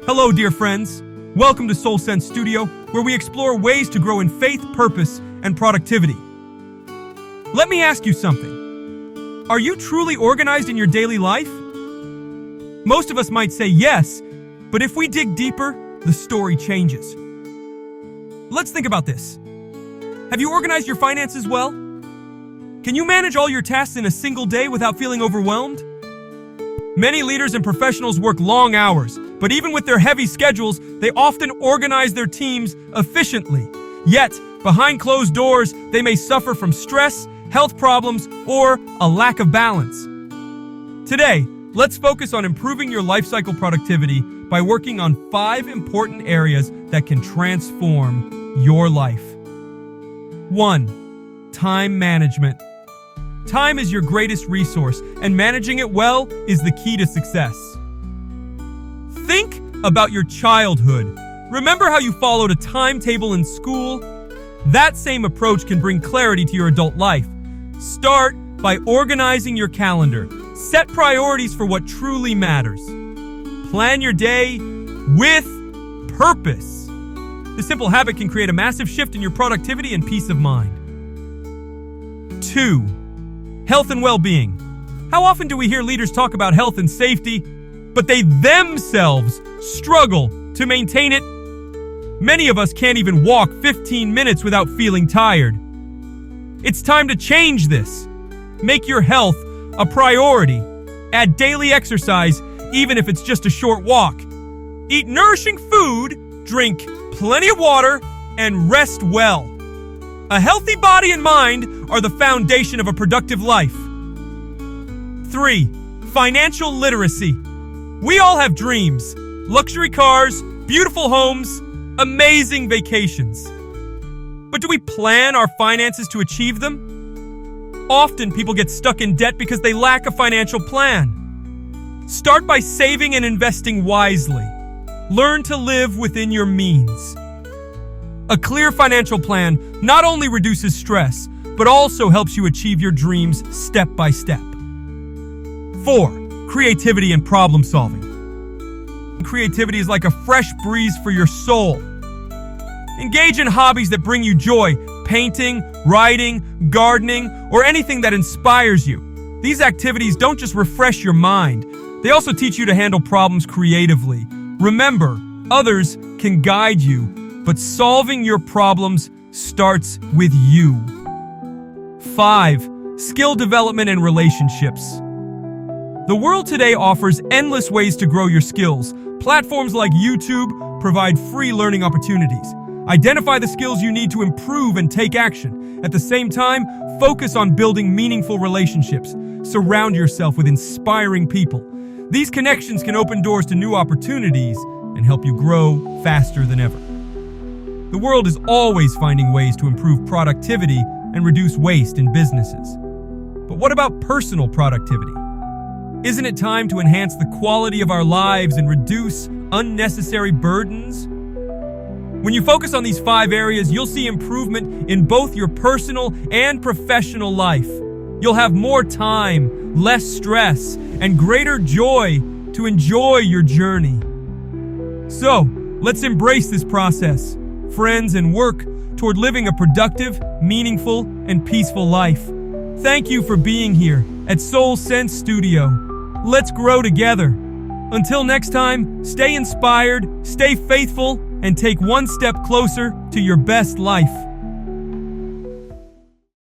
Hello, dear friends. Welcome to Soul Sense Studio, where we explore ways to grow in faith, purpose, and productivity. Let me ask you something. Are you truly organized in your daily life? Most of us might say yes, but if we dig deeper, the story changes. Let's think about this. Have you organized your finances well? Can you manage all your tasks in a single day without feeling overwhelmed? Many leaders and professionals work long hours, but even with their heavy schedules, they often organize their teams efficiently. Yet, behind closed doors, they may suffer from stress, health problems, or a lack of balance. Today, let's focus on improving your life cycle productivity by working on 5 important areas that can transform your life. 1. Time management. Time is your greatest resource, and managing it well is the key to success. Think about your childhood. Remember how you followed a timetable in school? That same approach can bring clarity to your adult life. Start by organizing your calendar. Set priorities for what truly matters. Plan your day with purpose. This simple habit can create a massive shift in your productivity and peace of mind. 2. Health and well-being. How often do we hear leaders talk about health and safety, but they themselves struggle to maintain it? Many of us can't even walk 15 minutes without feeling tired. It's time to change this. Make your health a priority. Add daily exercise, even if it's just a short walk. Eat nourishing food, drink plenty of water, and rest well. A healthy body and mind are the foundation of a productive life. 3. Financial literacy. We all have dreams, luxury cars, beautiful homes, amazing vacations. But do we plan our finances to achieve them? Often people get stuck in debt because they lack a financial plan. Start by saving and investing wisely. Learn to live within your means. A clear financial plan not only reduces stress, but also helps you achieve your dreams step by step. 4. Creativity and problem solving. Creativity is like a fresh breeze for your soul. Engage in hobbies that bring you joy, painting, writing, gardening, or anything that inspires you. These activities don't just refresh your mind, they also teach you to handle problems creatively. Remember, others can guide you, but solving your problems starts with you. 5. Skill development and relationships. The world today offers endless ways to grow your skills. Platforms like YouTube provide free learning opportunities. Identify the skills you need to improve and take action. At the same time, focus on building meaningful relationships. Surround yourself with inspiring people. These connections can open doors to new opportunities and help you grow faster than ever. The world is always finding ways to improve productivity and reduce waste in businesses. But what about personal productivity? Isn't it time to enhance the quality of our lives and reduce unnecessary burdens? When you focus on these 5 areas, you'll see improvement in both your personal and professional life. You'll have more time, less stress, and greater joy to enjoy your journey. So, let's embrace this process, friends, and work toward living a productive, meaningful, and peaceful life. Thank you for being here at Soul Sense Studio. Let's grow together. Until next time, stay inspired, stay faithful, and take one step closer to your best life.